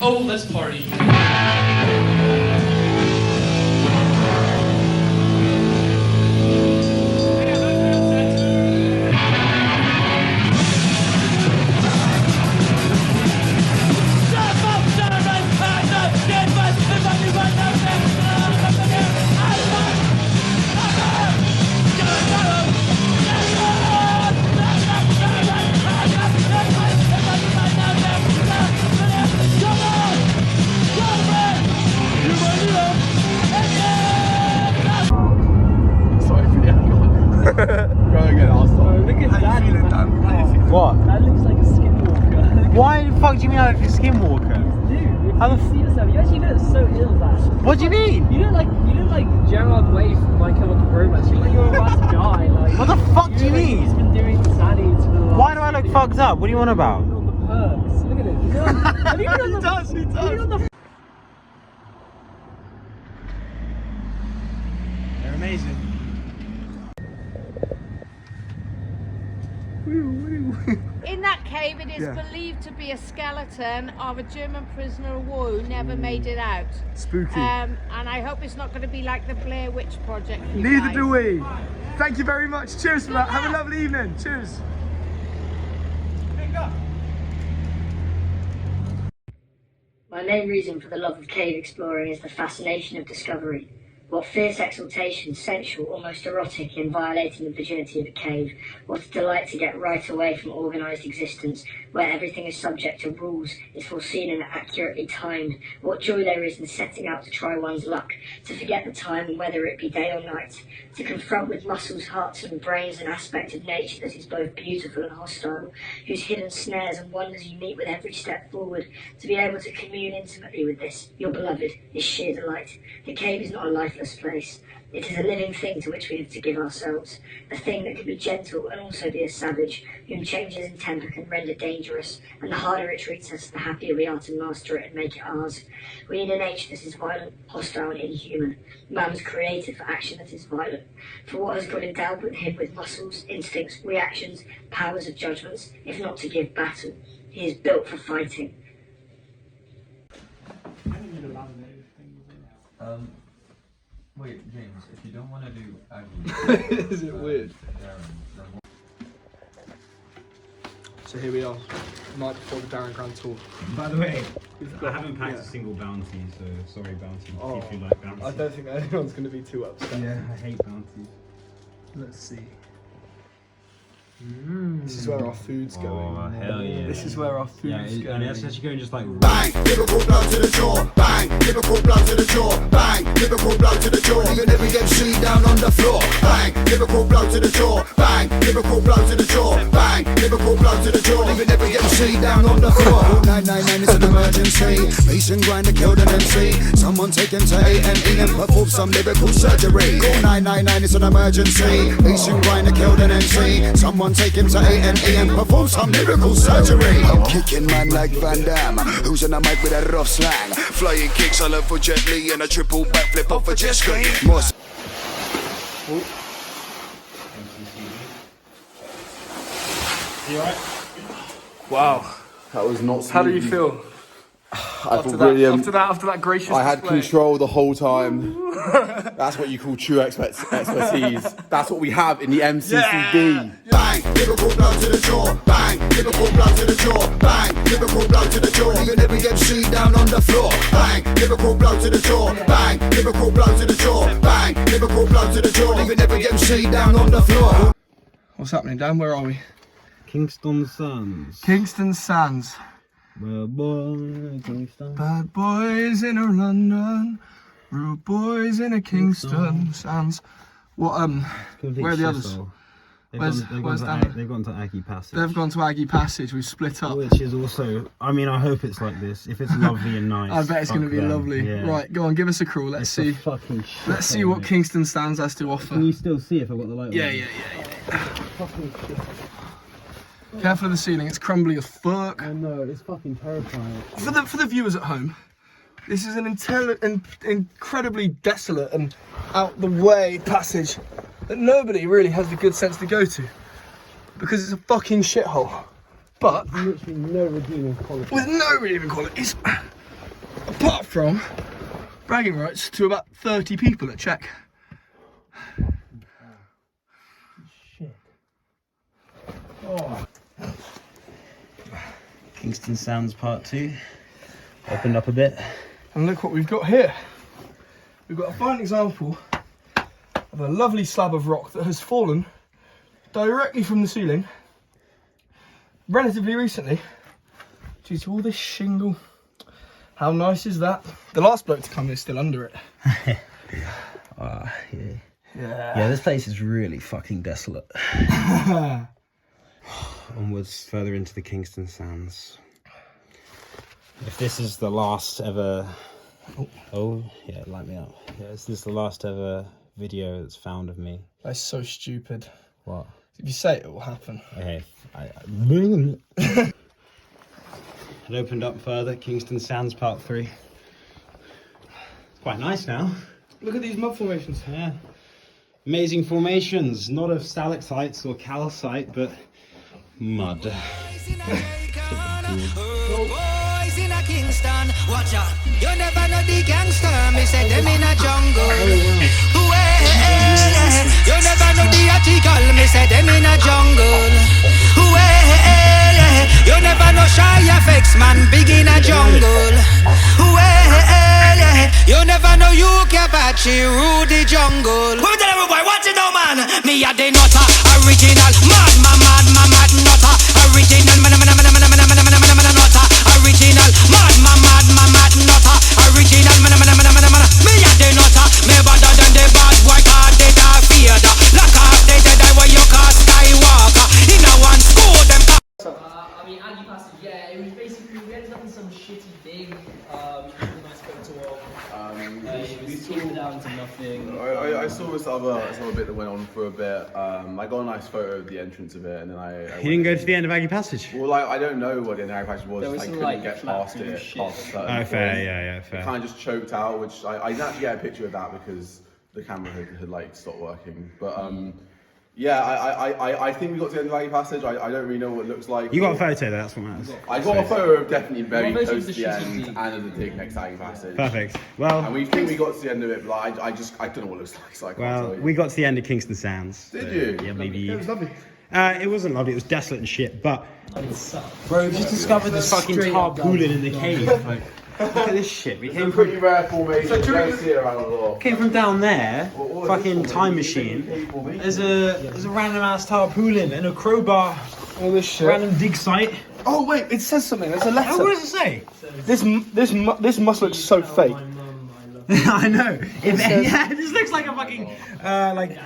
Oh, let's party. What? That looks like a skinwalker. Why the fuck do you mean I look like a skinwalker? Dude, How the see yourself. You actually look so ill, man. What do you mean? You look like Gerard Way from My Chemical Romance. You look like you're about to die. Like, What the fuck do you mean? He's been doing Sandies for the last Why do I look fucked up? What are you on about? on the perks. Look at it. He does. He does. They're amazing. In that cave, it is believed to be a skeleton of a German prisoner of war who never made it out. Spooky. And I hope it's not going to be like the Blair Witch Project. Neither do we. Thank you very much. Cheers for that. Have a lovely evening. Cheers. My main reason for the love of cave exploring is the fascination of discovery. What fierce exaltation, sensual, almost erotic in violating the virginity of a cave. What a delight to get right away from organised existence, where everything is subject to rules, is foreseen and accurately timed. What joy there is in setting out to try one's luck, to forget the time and whether it be day or night, to confront with muscles, hearts and brains an aspect of nature that is both beautiful and hostile, whose hidden snares and wonders you meet with every step forward, to be able to commune intimately with this, your beloved, is sheer delight. The cave is not a lifeless place. It is a living thing to which we have to give ourselves, a thing that can be gentle and also be a savage, whom changes in temper can render dangerous, and the harder it treats us, the happier we are to master it and make it ours. We need a nature that is violent, hostile and inhuman. Man was created for action that is violent, for what has God endowed with him with muscles, instincts, reactions, powers of judgments, if not to give battle. He is built for fighting. Wait, James, if you don't want to do Aggie... Is it weird? So here we are, the night before the Daren Grand Tour. By the way, I haven't packed a single bounty, so sorry bounty if you like bounty. I don't think anyone's going to be too upset. Yeah, I hate bounties. Let's see. This is where our food's going. Oh, hell yeah. This is where our food's going. And it's actually going just like... Bang! Liverpool blow to the jaw. Bang! Liverpool blow to the jaw. Bang! Liverpool blow to the jaw. Leaving every MC down on the floor. Bang! Liverpool blow to the jaw. Bang! Liverpool blow to the jaw. Bang! Liverpool blow to the jaw. Leaving every MC down on the floor. 999 is an emergency. Mason grinder killed an MC. Someone take him to A&E and perform some lyrical surgery. 999 is an emergency. Mason grinder killed an MC. Someone take him to A&E and perform some lyrical surgery. I'm kicking man like Van Damme. Who's on the mic with a rough slang? Flying kicks I love for Jet Li and a triple backflip off for jet ski. More You alright? Wow. That was not smooth. How do you feel? I feel brilliant. After that gracious I had display. control the whole time. That's what you call true expertise. That's what we have in the M.C.C.B. bang! Liverpool blow to the jaw. Bang! Liverpool blow to the jaw. Bang! Liverpool blow to the jaw. Leaving every MC down on the floor. Bang! Liverpool blow to the jaw. Bang! Liverpool blow to the jaw. Bang! Liverpool blow to the jaw. Leaving every MC down on the floor. What's happening, Dan? Where are we? Kingston Sands. Kingston Sands. Bad boy, Kingston. Bad boys in a London, rude boys in a Kingston Sands. What? Where are the others? They've gone to Aggie Passage. They've gone to Aggie Passage. We've split up. Which is also, I mean, I hope it's like this. If it's lovely and nice, I bet it's going to be them. lovely. Yeah. Right, go on, give us a crawl. Let's see. Fucking shit, Let's see what Kingston Sands has to offer. Can you still see if I've got the light on? Yeah. Careful of the ceiling. It's crumbly as fuck. I know, it's fucking terrifying. For the viewers at home, this is an incredibly desolate and out the way passage that nobody really has the good sense to go to because it's a fucking shithole. But literally no redeeming quality. with no redeeming qualities, apart from bragging rights to about 30 people at Czech. Shit. Oh. Kingston Sounds Part 2. Opened up a bit. And look what we've got here. We've got a fine example of a lovely slab of rock that has fallen directly from the ceiling relatively recently due to all this shingle. How nice is that? The last bloke to come is still under it. Yeah, this place is really fucking desolate. Onwards further into the Kingston Sounds. If this is the last ever... Oh, yeah, light me up. Yeah, this is the last ever video that's found of me. That's so stupid. What? If you say it, it will happen. Okay. It opened up further, Kingston Sounds Part 3. It's quite nice now. Look at these mud formations. Yeah. Amazing formations, not of stalactites or calcite, but mud. Boys in a Kingston, watch out. You never know the gangster, me say them in a jungle. You never know the article, me say them in a jungle. You never know shy effects, man, big in a jungle. You never know you Kapachi, Rudy jungle. Who tell every boy, watch it out, man. Me a the nutter, original, mad, nutter. Original, nutter. Original, mad, nutter. Original, me a the nutter. Me better than the bad boy, cause they die feared. Lock off, they die where you call Skywalker. In a one school, them I mean, Aggie Passage, yeah, it was basically, we ended up in some shitty thing. When I spoke to all. We skimmed down to nothing. I saw this other bit that went on for a bit. I got a nice photo of the entrance of it, and then I You didn't go to the end of Aggie Passage? Well, like, I don't know what the end of Aggie Passage was. There was I some, couldn't like, get flaps past and it. shit. Past a certain Oh, fair, point. yeah, fair. It kind of just choked out, which I didn't actually get a picture of that because the camera had like stopped working. But yeah, I think we got to the end of Aggie Passage. I don't really know what it looks like. You got a photo there, that's what matters. I got a photo of definitely very Well, close to the the end shitty and of the dig next to Aggie Passage. Perfect. Well, And we think we got to the end of it, but I don't know what it looks like, so I can't tell you. we got to the end of Kingston Sounds. Did so, you? Yeah, maybe. It was lovely. It wasn't lovely, it was desolate and shit, but... Bro, we just discovered this fucking tarpaulin in the cave. Like, look at this shit. We came Pretty from, rare formation, you don't see it around a lot. came from down there, fucking time machine. There's a random ass tarpaulin and a crowbar, All this shit. random dig site. Oh wait, it says something. There's a letter. Oh, what does it say? This must look so fake. I know. Yeah, this looks like a fucking, like...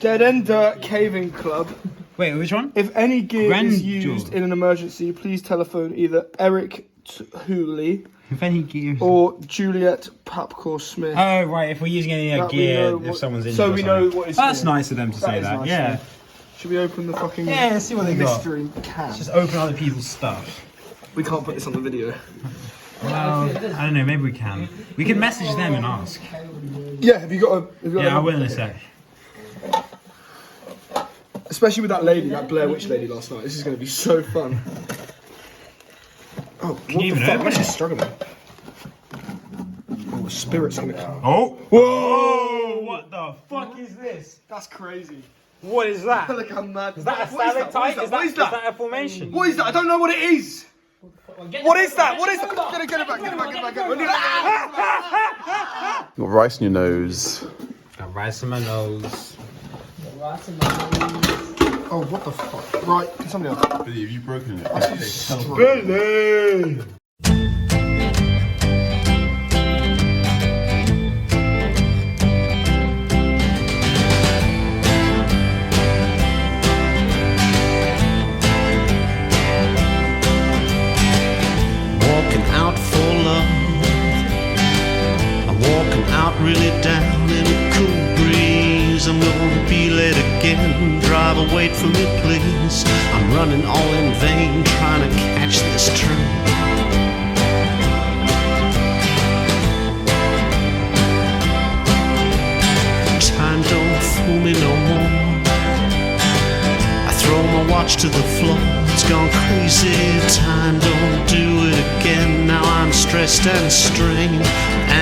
Dead End Dirt Caving Club. Wait, which one? If any gear is Grandeur. used in an emergency, please telephone either Eric Hooley If any gear... or Juliet Papcore Smith. Oh, right, if we're using any That we gear, know if what- someone's injured so or we know something. what it's That's for. nice of them to say is that, nice, yeah. Should we open the fucking Yeah, let's see what they got. mystery can? Just open other people's stuff. We can't put this on the video. Well, I don't know, maybe we can. We can message them and ask. Yeah, have you got a... Yeah, I will in a sec. Especially with that lady, that Blair Witch lady last night. This is going to be so fun. Oh, what you the even fuck? I'm open actually it? struggling. Oh, the spirit's going to come. Oh! Whoa! What the fuck is this? That's crazy. What is that? Look how mad. Is that a What is that? stalactite? What is that? Is that a formation? What is that? I don't know what it is. What is that? What is that? Get it back, get it back, get it back, get it back. You got rice in your nose. Got rice in my nose. Oh, what the fuck? Right, can somebody else? Have you broken it? Billy! Walking out for love. I'm walking out really down in a cool breeze. I'm gonna be late again. Driver, wait for me, please. I'm running all in vain, trying to catch this train. Time don't fool me no more. I throw my watch to the floor. It's gone crazy. Time don't do it again. Now I'm straight. stressed and strained,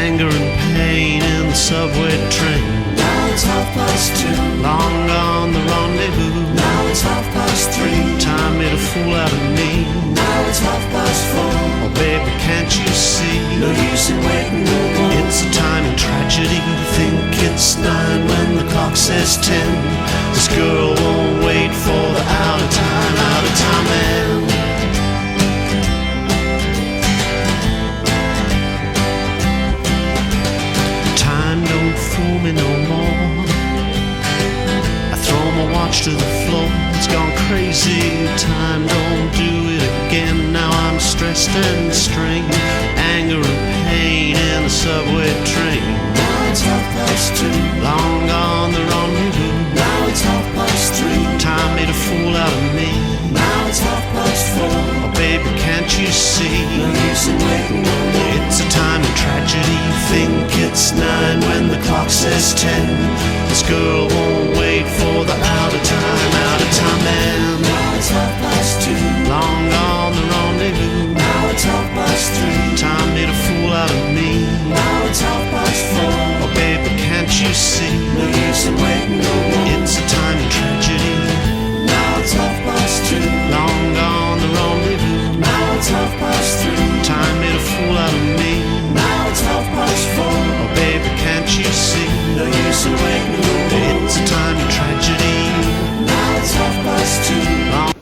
anger and pain in the subway train. Now it's 2:30, long gone the rendezvous. Now it's 3:30, time made a fool out of me. Now it's 4:30, oh baby, can't you see? No use in waiting no more. It's a time in tragedy. Think it's 9 when the clock says 10. This girl won't wait for the out of time man. Time don't fool me no more. I throw my watch to the floor, it's gone crazy. Time don't do it again. Now I'm stressed and strained, anger and pain in the subway train. Now it's 2:30, long gone the rendezvous. Now it's 3:30, time made a fool out of me. Now it's 4:30, oh baby, can't you see? No use in waiting no more. It's a time of tragedy. Think it's 9 when the clock says 10. This girl won't wait for the out of time man. Now it's 2:30, long gone the rendezvous. Now it's 3:30, time made a fool out of me. Now it's 4:30, oh baby, can't you see? No use in waiting no more. It's a time of tragedy. Now it's 2:30, long gone the rendezvous. Now it's 3:30, time made a fool out of me. Now it's 4:30, oh baby, can't you see? No use in waiting no more. It's a time of tragedy. Now it's 2:30.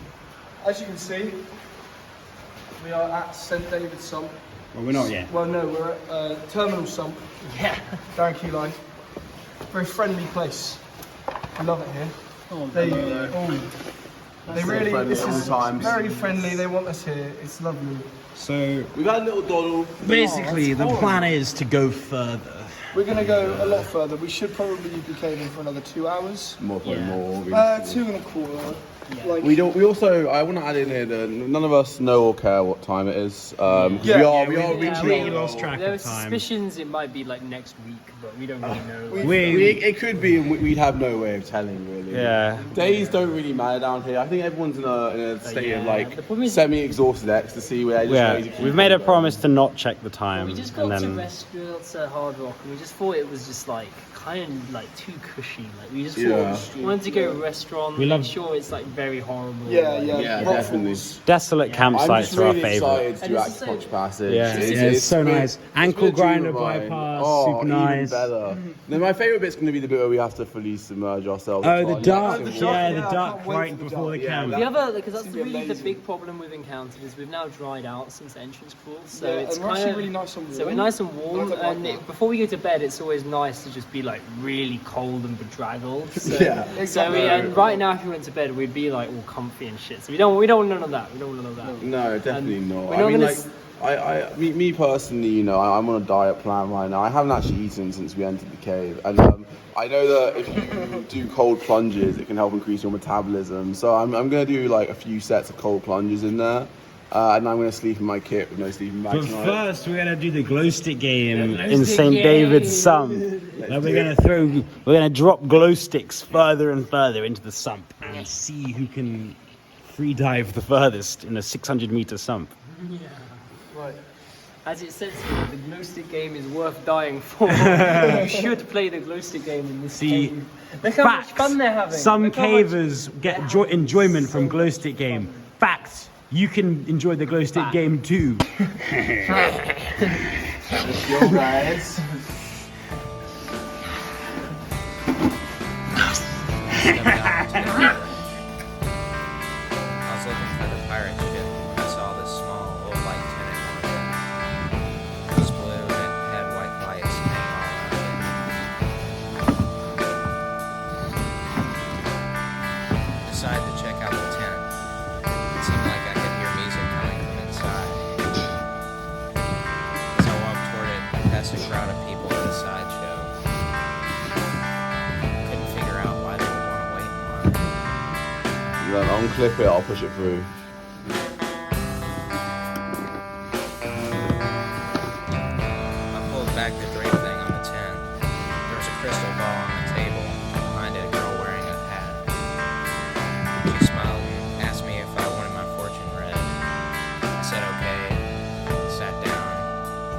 As you can see, we are at St. David's Sump. Well, we're not yet. Well, no, we're at Terminal Sump. Yeah. Daren Cilau. Very friendly place. I love it here. Oh, they really, friendly this at is all times. very friendly. They want us here. It's lovely. So We've had a little doddle. basically, the plan is to go further. We're going to go a lot further. We should probably be caving for another 2 hours. Probably more. 2.25. Yeah. Like, We also, I want to add in here that none of us know or care what time it is. We are we lost track There were of time. suspicions it might be like next week, but we don't really know. It could be, and we'd have no way of telling, really. Yeah. Days don't really matter down here. I think everyone's in a state of The problem is- semi-exhausted ecstasy where they're just ready to keep we've made a going. promise to not check the time, We just and got to then restaurants at Hard Rock, and we just thought it was just like kind of like too cushy. Like we just wanted to go to a restaurant. We love- sure it's like very horrible. Yeah, definitely. desolate I'm campsites just are our really favourite. excited to And do it's Axe so- Punch Passage. Yeah, it's so been- nice. it's Ankle been a dream grinder of mine. bypass, super nice. Even better. Then my favourite bit's going to be the bit where we have to fully submerge ourselves. Oh, into the our duck! necks and Yeah, walk. the I duck can't wait right for the before the duck. camp. The other, because that's It's gonna be really the amazing. big problem we've encountered is we've now dried out since the entrance crawl, so Yeah, it's and we're kind actually of really nice and So we're warm. nice and warm, I don't like and that. before we go to bed, it's always nice to just be like really cold and bedraggled. So, Yeah, So exactly. and right now, if we went to bed, we'd be like all comfy and shit. So we don't want none of that. We don't want none of that. No, definitely not. we're I not mean, gonna like, me personally, you know, I'm on a diet plan right now. I haven't actually eaten since we entered the cave, and I know that if you do cold plunges, it can help increase your metabolism. So I'm gonna do like a few sets of cold plunges in there, and I'm gonna sleep in my kit with no sleeping bag But tonight. first, we're gonna do the glow stick game glow in stick St. game. David's Sump. Like we're gonna drop glow sticks further and further into the sump and see who can free dive the furthest in a 600-meter sump. Yeah. Right. As it says here, the glow stick game is worth dying for. You should play the glow stick game in this See, cave. Look how much fun they're having. Some Look how much- cavers get enjoyment from glow stick game. Fact, you can enjoy the glow stick game too. Let's go, guys. I was looking for the pirate ship when I saw this small old light tenant monorail. It was blue and had white lights hanging all around it. Decided to check out the tent. It seemed like I could hear music coming from inside. As I walked toward it, I passed a crowd of people at the sideshow. Couldn't figure out why they would want to wait in line. I'll unclip it, I'll push it through. I pulled back the drape thing on the tent. There was a crystal ball on the table. Behind it, a girl wearing a hat. She smiled and asked me if I wanted my fortune read. I said okay, sat down,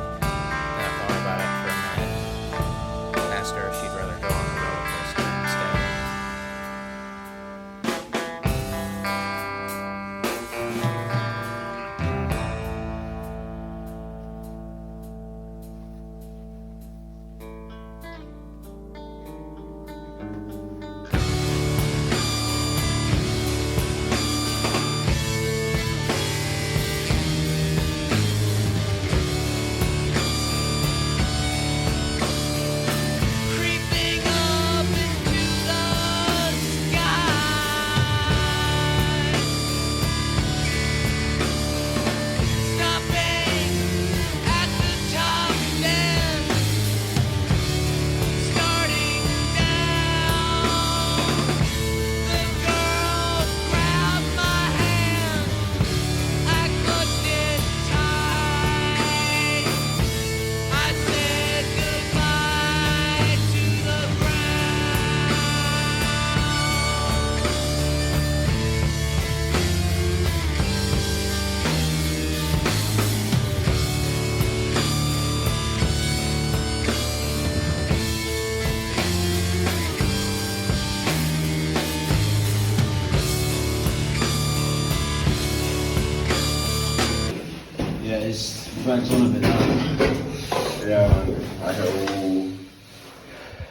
drags on a bit now. Yeah, man. I hit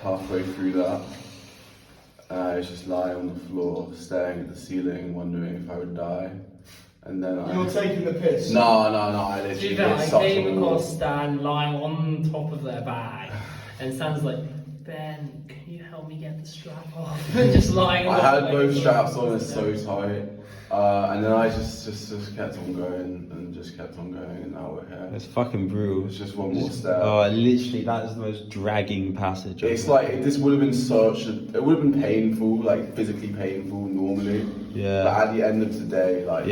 all halfway through that. I was just lying on the floor, staring at the ceiling, wondering if I would die. And then You're taking the piss? No, I literally I came across Stan lying on top of their bag, and Stan's like, Ben, can you help me get the strap off? Just lying on I had both straps on, it's so tight. And then I just kept on going and just kept on going, and now we're here. It's fucking brutal. It's just one more step. Oh, literally, that is the most dragging passage. It's like, this would have been it would have been painful, like physically painful normally. Yeah. But at the end of the day, like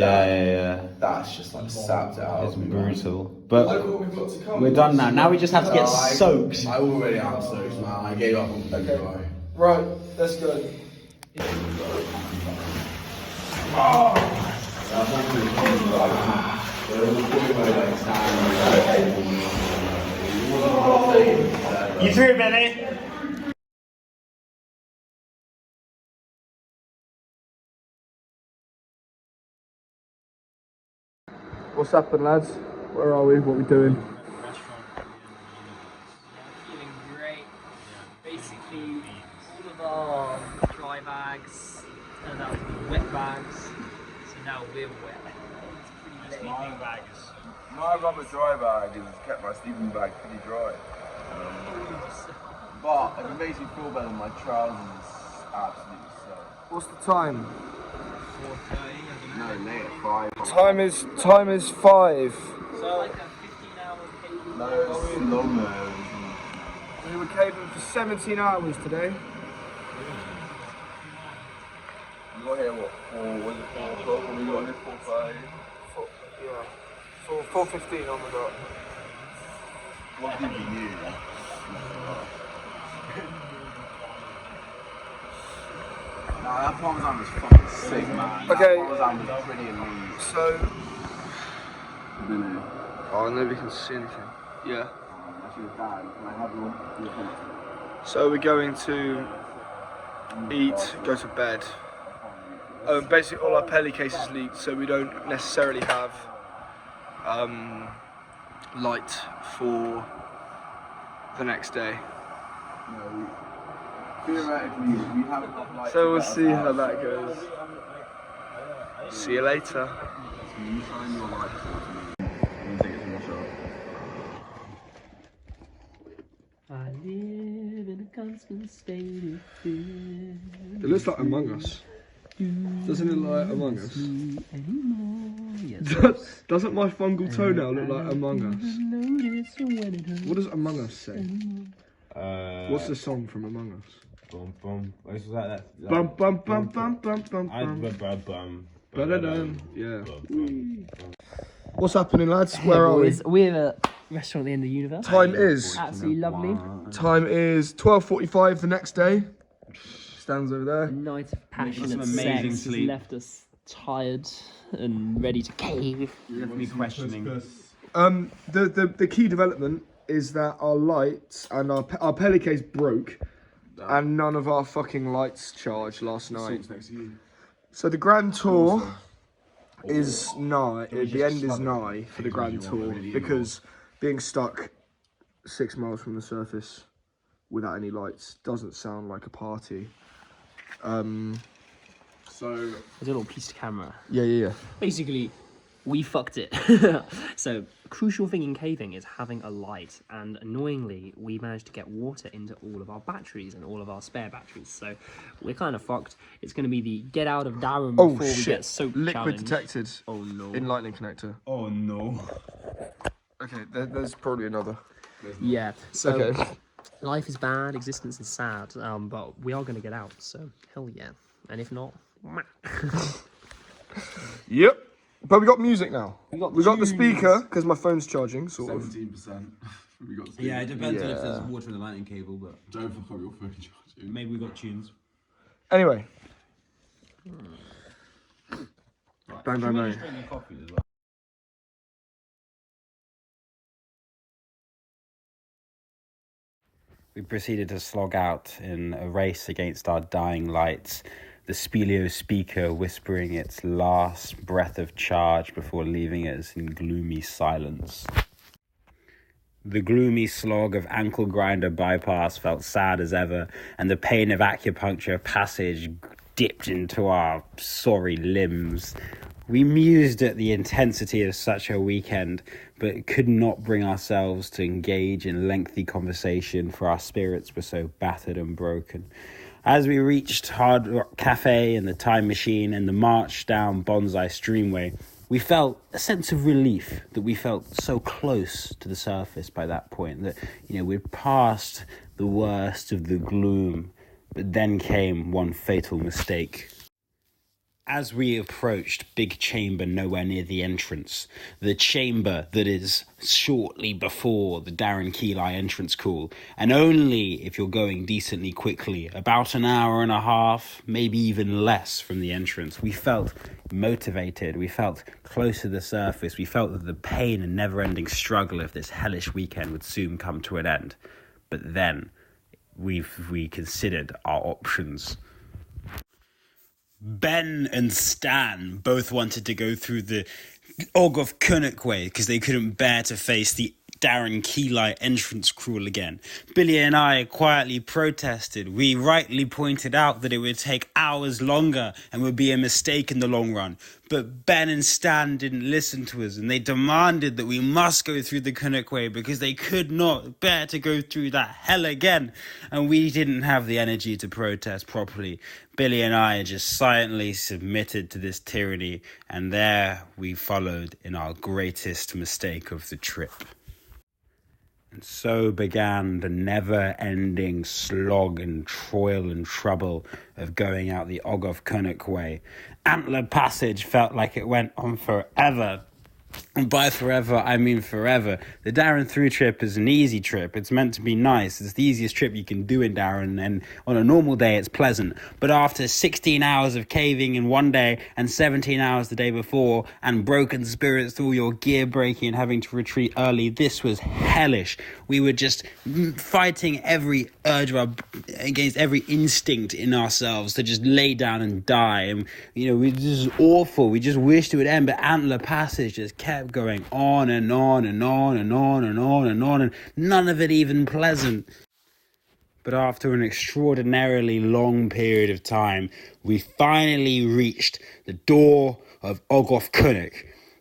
that's just like sapped it out. It's of me, brutal. Man. But Look what we've got to come. we're done now. Now we just have to get soaked. I already am soaked, man. I gave up on dry. Right, let's go. You through, Benny? What's happened, lads? Where are we? What are we doing? feeling great. Basically, all of our dry bags turned out to be wet bags, so now we're wet. It's pretty late. My rubber dry bag has kept my sleeping bag pretty dry. But if it makes me feel better, my trousers absolutely suck. What's the time? 4:30, no, late at 5. Time is 5. So like a 15-hour cable. No, it's long though. We were caving for 17 hours today. We got here what? 4 o'clock when we got here? 4:30. 4:15 on the dot. What did we do? Nah, that Parmesan was fucking sick, man. Okay. That Parmesan was pretty amazing. So. Oh, nobody can see anything. Yeah. So we're going to eat, go to bed. Basically, all our pelly cases leaked, so we don't necessarily have light for the next day. Theoretically, we have enough light. So we'll see how that goes. See you later. You shine your light towards me and take it to wash up. I live in a constant state of fear. It looks like Among Us. Doesn't it look like Among Us? Doesn't my fungal toenail look like Among Us? What does Among Us say? What's the song from Among Us? Bum bum. It's like that. Bum bum bum bum bum bum Bum. bum. Yeah. What's happening, lads? Where are we? We're at a restaurant at the end of the universe. Time is. Absolutely lovely. Time is 12:45 the next day. Stands over there. A night of passionate Some amazing sex has sleep. left us tired and ready to cave. Left me questioning. The key development is that our lights and our pelly case broke, and none of our fucking lights charged last night. So the grand tour is nigh. The end is nigh for the grand tour because being stuck 6 miles from the surface without any lights doesn't sound like a party. So There's a little piece of camera. Yeah. Basically, we fucked it. So, crucial thing in caving is having a light, and annoyingly, we managed to get water into all of our batteries and all of our spare batteries. So, we're kind of fucked. It's going to be the get out of Daren before we get soaked Liquid challenge. detected. Oh no. In lightning connector. Oh no. Okay, there's probably another. Yeah. So, Okay. life is bad, existence is sad, but we are going to get out. So, hell yeah. And if not, Yep. But we got music now. We got the tunes. speaker because my phone's charging, sort of. 17%. We got Yeah, it depends on if Yeah. there's water in the lightning cable, but Don't fuck up your phone charging. maybe we got tunes. Anyway. Right. Bang, Should bang, we bang. just drink the coffee as well? We proceeded to slog out in a race against our dying lights, the Speleo speaker whispering its last breath of charge before leaving us in gloomy silence. The gloomy slog of ankle grinder bypass felt sad as ever, and the pain of acupuncture passage dipped into our sorry limbs. We mused at the intensity of such a weekend, but could not bring ourselves to engage in lengthy conversation, for our spirits were so battered and broken. As we reached Hard Rock Cafe and the Time Machine and the march down Bonsai Streamway, we felt a sense of relief that we felt so close to the surface by that point that, we'd passed the worst of the gloom. But then came one fatal mistake. As we approached Big Chamber nowhere near the entrance, the chamber that is shortly before the Daren Cilau entrance call, and only if you're going decently quickly, about an hour and a half, maybe even less from the entrance, we felt motivated, we felt close to the surface, we felt that the pain and never-ending struggle of this hellish weekend would soon come to an end. But then we considered our options. Ben and Stan both wanted to go through the Ogof Kunuk way because they couldn't bear to face the Daren Cilau entrance crawl again. Billy and I quietly protested. We rightly pointed out that it would take hours longer and would be a mistake in the long run. But Ben and Stan didn't listen to us, and they demanded that we must go through the Kunuk way because they could not bear to go through that hell again. And we didn't have the energy to protest properly. Billy and I just silently submitted to this tyranny, and there we followed in our greatest mistake of the trip. And so began the never-ending slog and toil and trouble of going out the Ogof Kunuk way. Antler Passage felt like it went on forever. And by forever, I mean forever. The Daren through trip is an easy trip. It's meant to be nice. It's the easiest trip you can do in Daren, and on a normal day, it's pleasant. But after 16 hours of caving in one day and 17 hours the day before, and broken spirits through your gear breaking and having to retreat early, this was hellish. We were just fighting every urge against every instinct in ourselves to just lay down and die. And, this is awful. We just wished it would end, but Antler Passage just kept going on and on and on and on and on and on, and none of it even pleasant. But after an extraordinarily long period of time, we finally reached the door of Ogof Kunuk,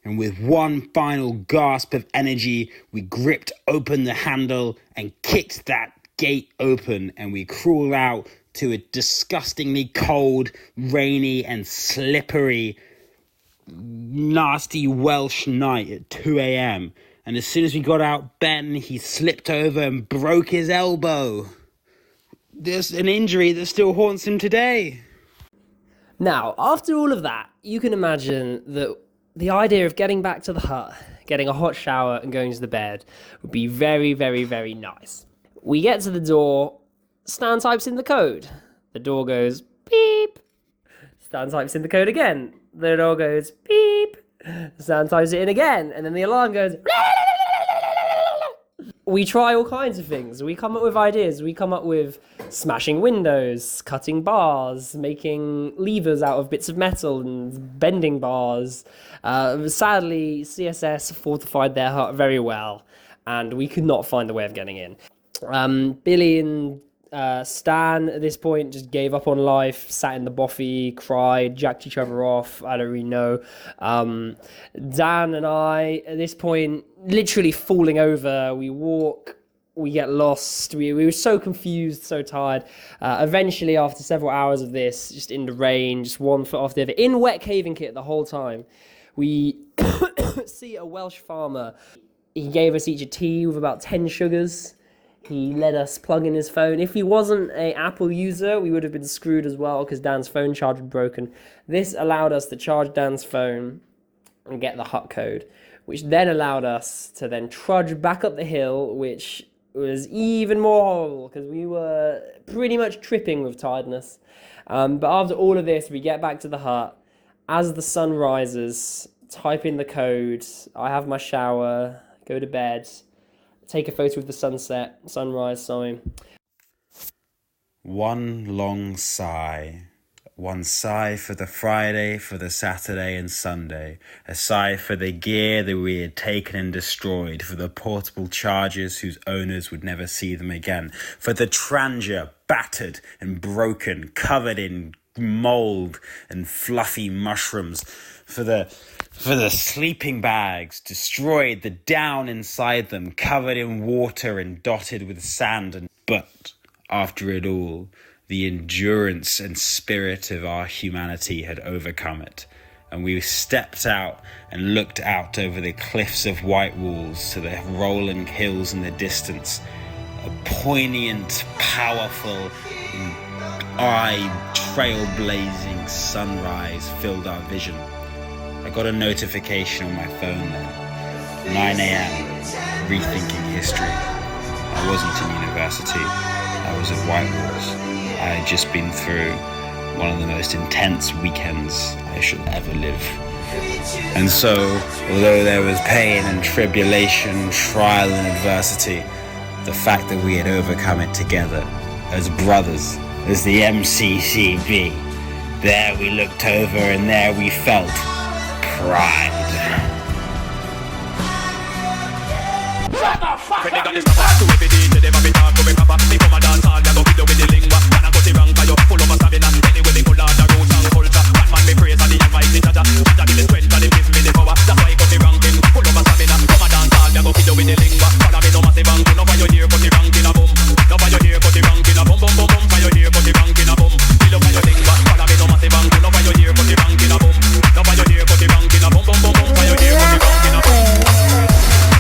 and with one final gasp of energy, we gripped open the handle and kicked that gate open, and we crawled out to a disgustingly cold, rainy and slippery nasty Welsh night at 2 a.m. And as soon as we got out, Ben, he slipped over and broke his elbow. There's an injury that still haunts him today. Now, after all of that, you can imagine that the idea of getting back to the hut, getting a hot shower and going to the bed would be very, very, very nice. We get to the door, Stan types in the code. The door goes beep. Stan types in the code again. The door goes beep. Stan types it in again, and then the alarm goes. We try all kinds of things. We come up with ideas. We come up with smashing windows, cutting bars, making levers out of bits of metal and bending bars. Sadly, CSS fortified their hut very well, and we could not find a way of getting in. Billy and Stan at this point just gave up on life, sat in the boffy, cried, jacked each other off. I don't really know. Dan and I at this point literally falling over. We walk, we get lost. We were so confused, so tired. Eventually, after several hours of this, just in the rain, just one foot off the other, in wet caving kit the whole time, we see a Welsh farmer. He gave us each a tea with about 10 sugars. He let us plug in his phone. If he wasn't an Apple user, we would have been screwed as well because Dan's phone charger was broken. This allowed us to charge Dan's phone and get the hut code, which then allowed us to then trudge back up the hill, which was even more horrible because we were pretty much tripping with tiredness. But after all of this, we get back to the hut. As the sun rises, type in the code. I have my shower, go to bed. Take a photo of the sunrise, sorry. One long sigh, One sigh for the Friday, for the Saturday and Sunday. A sigh for the gear that we had taken and destroyed, for the portable chargers whose owners would never see them again, for the Trangia, battered and broken, covered in mold and fluffy mushrooms, for the sleeping bags, destroyed, the down inside them, covered in water and dotted with sand. But after it all, the endurance and spirit of our humanity had overcome it, and we stepped out and looked out over the cliffs of white walls to the rolling hills in the distance. A poignant, powerful, trailblazing sunrise filled our vision. I got a notification on my phone then. 9 a.m. Rethinking history. I wasn't in university. I was at White Walls. I had just been through one of the most intense weekends I shall ever live. And so, although there was pain and tribulation, trial and adversity, the fact that we had overcome it together, as brothers, as the M.C.C.B, there we looked over and there we felt pride. Shut the fuck up!